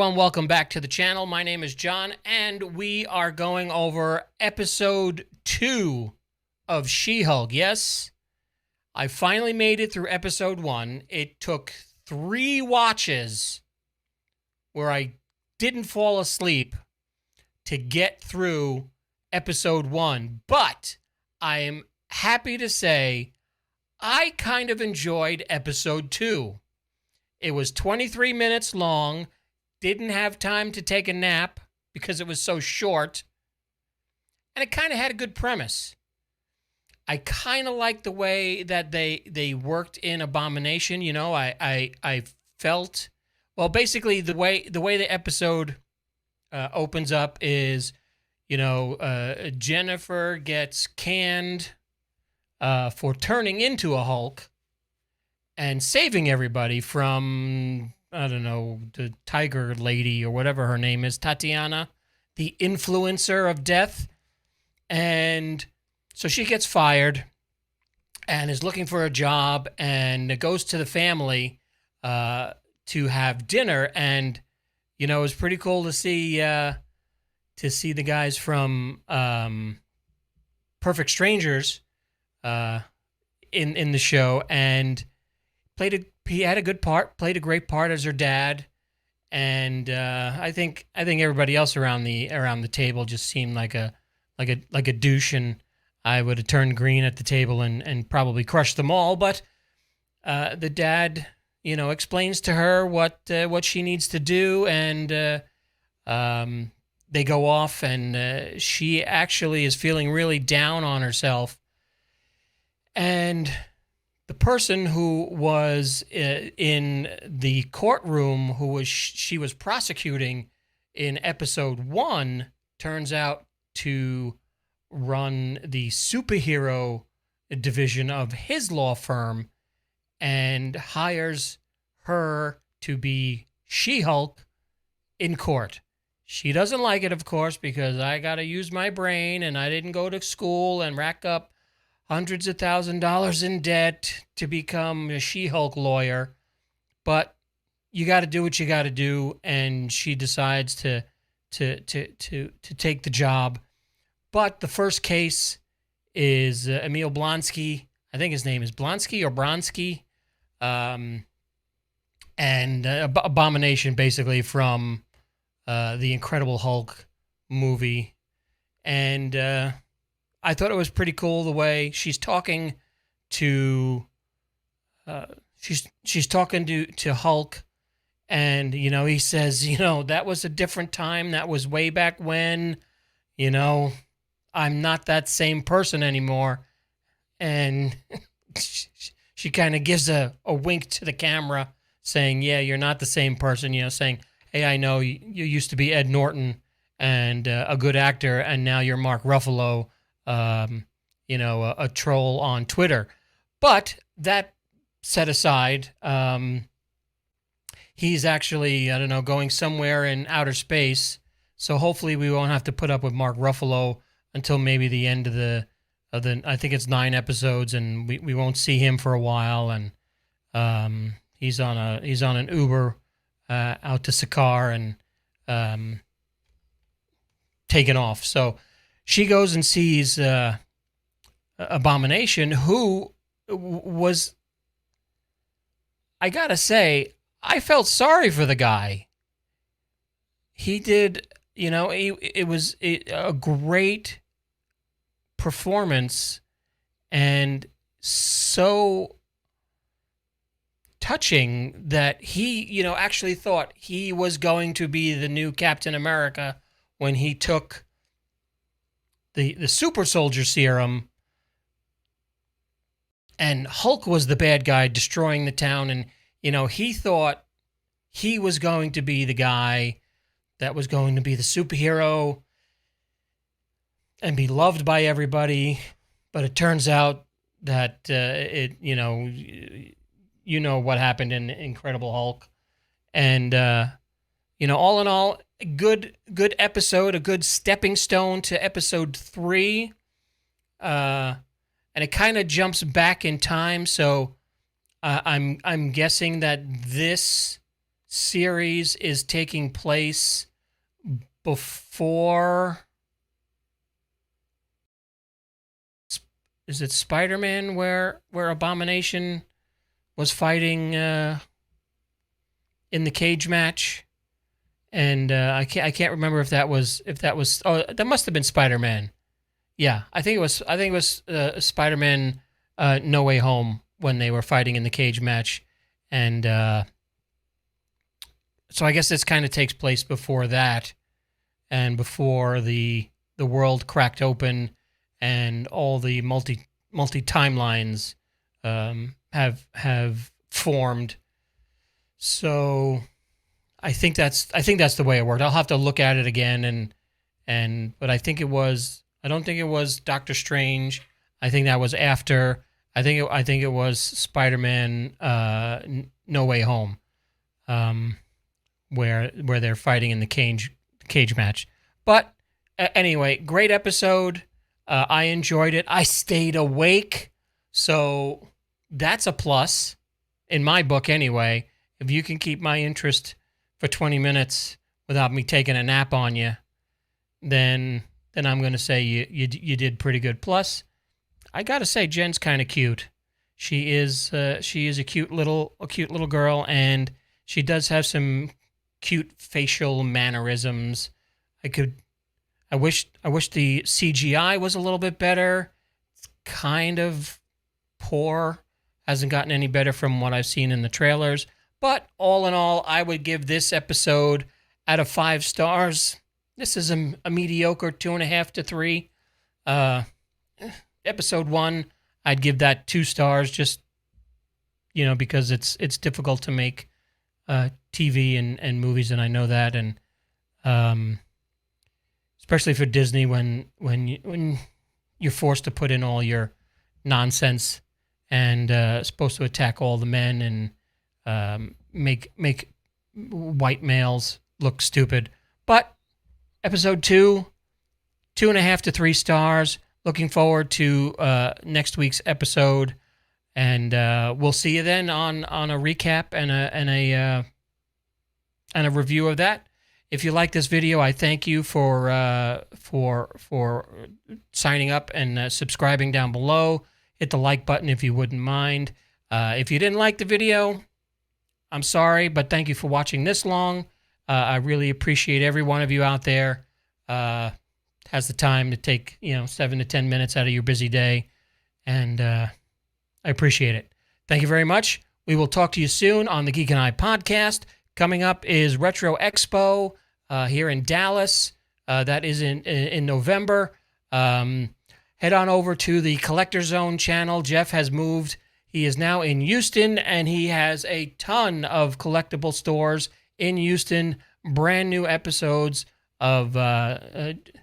everyone. Welcome back to the channel. My name is John, and we are going over episode 2 of She-Hulk. Yes, I finally made it through episode 1. It took 3 watches where I didn't fall asleep to get through episode 1, but I am happy to say I kind of enjoyed episode 2. It was 23 minutes long. Didn't have time to take a nap because it was so short. And it kind of had a good premise. I kind of liked the way that they worked in Abomination. You know, I felt, well, basically the way the episode opens up is, you know, Jennifer gets canned for turning into a Hulk and saving everybody from, I don't know, the tiger lady or whatever her name is, Tatiana, the influencer of death. And so she gets fired and is looking for a job and goes to the family to have dinner. And, you know, it was pretty cool to see the guys from Perfect Strangers in the show, and he had a good part, played a great part as her dad, and I think everybody else around the table just seemed like a douche, and I would have turned green at the table and probably crushed them all. But the dad, you know, explains to her what she needs to do, and they go off, and she actually is feeling really down on herself, and the person who was in the courtroom, she was prosecuting in episode 1, turns out to run the superhero division of his law firm, and hires her to be She-Hulk in court. She doesn't like it, of course, because I got to use my brain, and I didn't go to school and rack up hundreds of $1,000s in debt to become a She-Hulk lawyer. But you got to do what you got to do, and she decides to take the job. But the first case is Emil Blonsky. I think his name is Blonsky or Bronsky, and Abomination, basically, from the Incredible Hulk movie. And I thought it was pretty cool the way she's talking to she's talking to Hulk, and, you know, he says, you know, that was a different time. That was way back when, you know, I'm not that same person anymore. And she kind of gives a wink to the camera saying, yeah, you're not the same person, you know, saying, hey, I know you used to be Ed Norton and a good actor, and now you're Mark Ruffalo, you know, a troll on Twitter. But that set aside, he's actually, I don't know, going somewhere in outer space. So hopefully we won't have to put up with Mark Ruffalo until maybe the end of the I think it's 9 episodes, and we won't see him for a while. And he's on an Uber out to Sakaar and taken off. So she goes and sees Abomination, who was, I gotta say, I felt sorry for the guy. He did, you know, it was a great performance, and so touching that he, you know, actually thought he was going to be the new Captain America when he took the super soldier serum, and Hulk was the bad guy destroying the town. And, you know, he thought he was going to be the guy that was going to be the superhero and be loved by everybody. But it turns out that you know what happened in Incredible Hulk. And you know, all in all, a good episode, a good stepping stone to episode 3. And it kind of jumps back in time, so I'm guessing that this series is taking place before. Is it Spider-Man where Abomination was fighting in the cage match? And I can't remember if that was oh, that must have been Spider-Man. Yeah, I think it was Spider-Man No Way Home when they were fighting in the cage match, and so I guess this kind of takes place before that, and before the world cracked open, and all the multi timelines have formed. So I think that's the way it worked. I'll have to look at it again, but I think it was. I don't think it was Doctor Strange. I think that was after. I think it was Spider-Man No Way Home, where they're fighting in the cage match. But anyway, great episode. I enjoyed it. I stayed awake, so that's a plus in my book anyway. If you can keep my interest for 20 minutes without me taking a nap on you, then I'm going to say you did pretty good. Plus, I got to say Jen's kind of cute. She is a cute little girl, and she does have some cute facial mannerisms. I wish the CGI was a little bit better. It's kind of poor. Hasn't gotten any better from what I've seen in the trailers. But all in all, I would give this episode out of 5 stars. This is a mediocre 2.5 to 3. Episode 1, I'd give that 2 stars, just because it's difficult to make TV and movies, and I know that, and especially for Disney when you're forced to put in all your nonsense and supposed to attack all the men and make white males look stupid. But episode 2, 2.5 to 3 stars. Looking forward to next week's episode, and we'll see you then on a recap and a review of that. If you like this video, I thank you for signing up and subscribing down below. Hit the like button if you wouldn't mind. If you didn't like the video, I'm sorry, but thank you for watching this long. I really appreciate every one of you out there has the time to take 7 to 10 minutes out of your busy day, and I appreciate it. Thank you very much. We will talk to you soon on the Geek and I podcast. Coming up is Retro Expo here in Dallas. That is in November. Head on over to the Collector Zone channel. Jeff has moved. He is now in Houston, and he has a ton of collectible stores in Houston. Brand new episodes of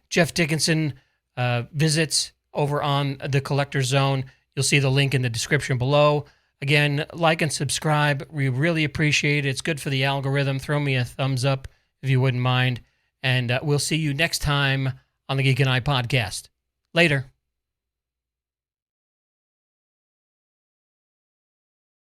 Jeff Dickinson visits over on the Collector Zone. You'll see the link in the description below. Again, like and subscribe. We really appreciate it. It's good for the algorithm. Throw me a thumbs up if you wouldn't mind. And we'll see you next time on the Geek and I podcast. Later.